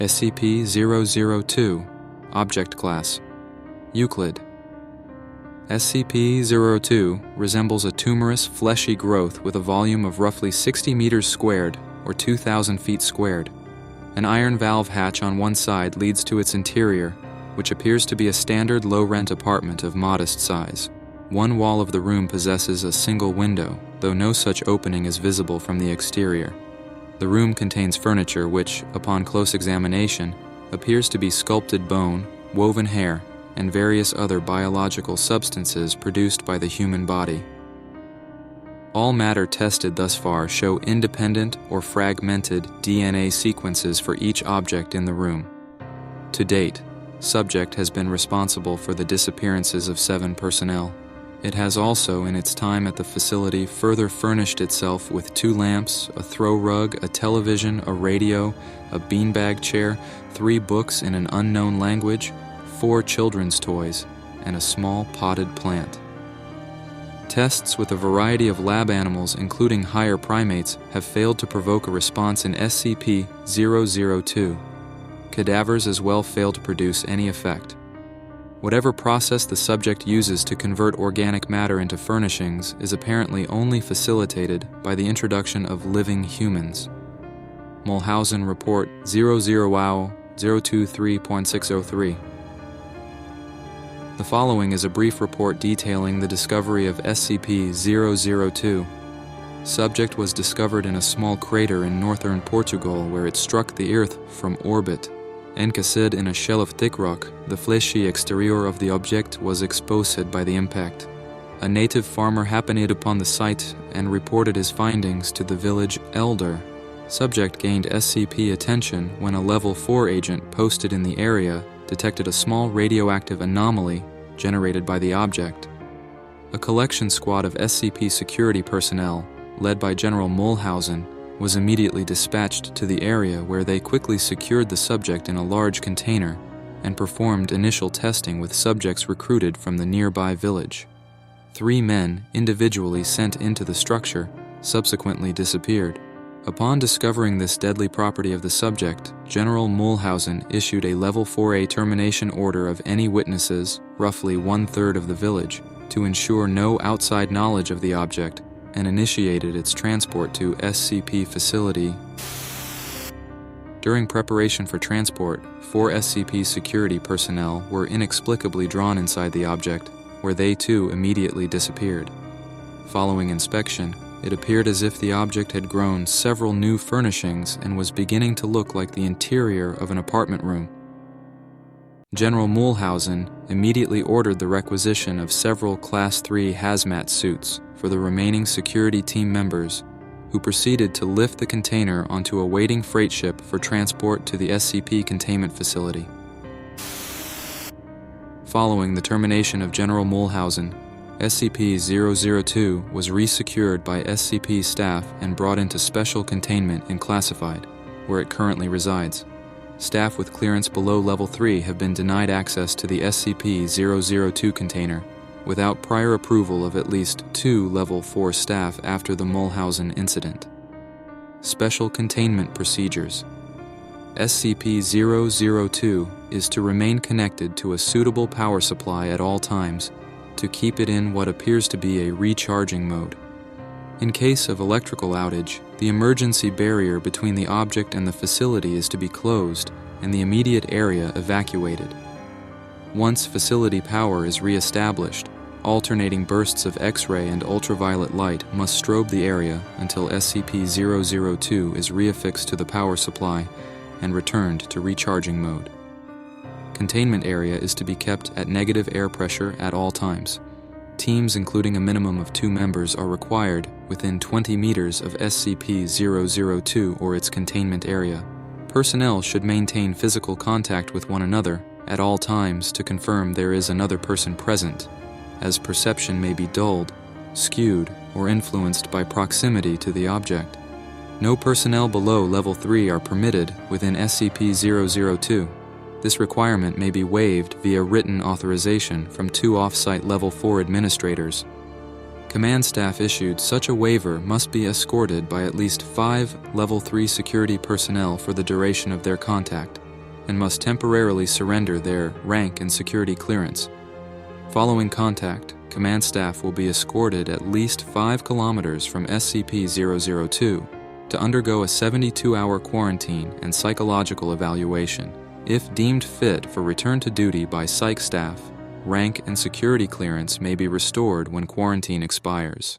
SCP-002 Object Class Euclid. SCP-002 resembles a tumorous, fleshy growth with a volume of roughly 60 meters squared, or 2,000 feet squared. An iron valve hatch on one side leads to its interior, which appears to be a standard low-rent apartment of modest size. One wall of the room possesses a single window, though no such opening is visible from the exterior. The room contains furniture which, upon close examination, appears to be sculpted bone, woven hair, and various other biological substances produced by the human body. All matter tested thus far show independent or fragmented DNA sequences for each object in the room. To date, subject has been responsible for the disappearances of 7 personnel. It has also, in its time at the facility, further furnished itself with 2 lamps, a throw rug, a television, a radio, a beanbag chair, 3 books in an unknown language, 4 children's toys, and a small potted plant. Tests with a variety of lab animals, including higher primates, have failed to provoke a response in SCP-002. Cadavers as well fail to produce any effect. Whatever process the subject uses to convert organic matter into furnishings is apparently only facilitated by the introduction of living humans. Mulhausen Report 00-023.603. The following is a brief report detailing the discovery of SCP-002. Subject was discovered in a small crater in northern Portugal where it struck the Earth from orbit. Encased in a shell of thick rock, the fleshy exterior of the object was exposed by the impact. A native farmer happened upon the site and reported his findings to the village elder. Subject gained SCP attention when a Level 4 agent posted in the area detected a small radioactive anomaly generated by the object. A collection squad of SCP security personnel, led by General Mulhausen, was immediately dispatched to the area where they quickly secured the subject in a large container and performed initial testing with subjects recruited from the nearby village. 3 men, individually sent into the structure, subsequently disappeared. Upon discovering this deadly property of the subject, General Mulhausen issued a Level 4A termination order of any witnesses, roughly 1/3 of the village, to ensure no outside knowledge of the object, and initiated its transport to SCP facility. During preparation for transport, 4 SCP security personnel were inexplicably drawn inside the object, where they too immediately disappeared. Following inspection, it appeared as if the object had grown several new furnishings and was beginning to look like the interior of an apartment room. General Mulhausen immediately ordered the requisition of several Class 3 hazmat suits for the remaining security team members, who proceeded to lift the container onto a waiting freight ship for transport to the SCP containment facility. Following the termination of General Mulhausen, SCP-002 was resecured by SCP staff and brought into special containment and classified, where it currently resides. Staff with clearance below Level 3 have been denied access to the SCP-002 container without prior approval of at least 2 Level 4 staff after the Mulhausen incident. Special Containment Procedures. SCP-002 is to remain connected to a suitable power supply at all times to keep it in what appears to be a recharging mode. In case of electrical outage, the emergency barrier between the object and the facility is to be closed and the immediate area evacuated. Once facility power is re-established, alternating bursts of X-ray and ultraviolet light must strobe the area until SCP-002 is reaffixed to the power supply and returned to recharging mode. Containment area is to be kept at negative air pressure at all times. Teams including a minimum of 2 members are required within 20 meters of SCP-002 or its containment area. Personnel should maintain physical contact with one another at all times to confirm there is another person present, as perception may be dulled, skewed, or influenced by proximity to the object. No personnel below Level 3 are permitted within SCP-002. This requirement may be waived via written authorization from 2 off-site Level 4 administrators. Command staff issued such a waiver must be escorted by at least 5 Level 3 security personnel for the duration of their contact, and must temporarily surrender their rank and security clearance. Following contact, command staff will be escorted at least 5 kilometers from SCP-002 to undergo a 72-hour quarantine and psychological evaluation. If deemed fit for return to duty by psych staff, rank and security clearance may be restored when quarantine expires.